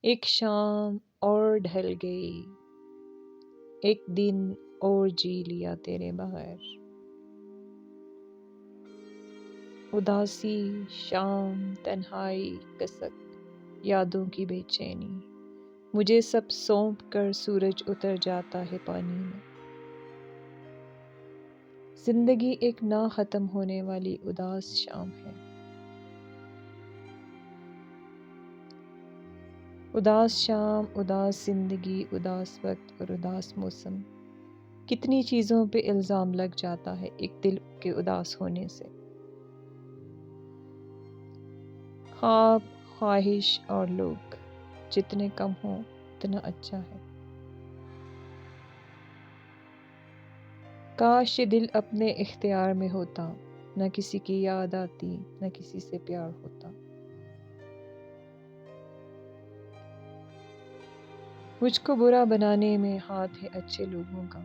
ایک شام اور ڈھل گئی، ایک دن اور جی لیا تیرے بغیر۔ اداسی، شام، تنہائی، کسک، یادوں کی بے چینی، مجھے سب سونپ کر سورج اتر جاتا ہے پانی میں۔ زندگی ایک نہ ختم ہونے والی اداس شام ہے۔ اداس شام، اداس زندگی، اداس وقت اور اداس موسم، کتنی چیزوں پہ الزام لگ جاتا ہے ایک دل کے اداس ہونے سے۔ خواب، خواہش اور لوگ جتنے کم ہوں اتنا اچھا ہے۔ کاش یہ دل اپنے اختیار میں ہوتا، نہ کسی کی یاد آتی، نہ کسی سے پیار ہوتا۔ مجھ کو برا بنانے میں ہاتھ ہے اچھے لوگوں کا،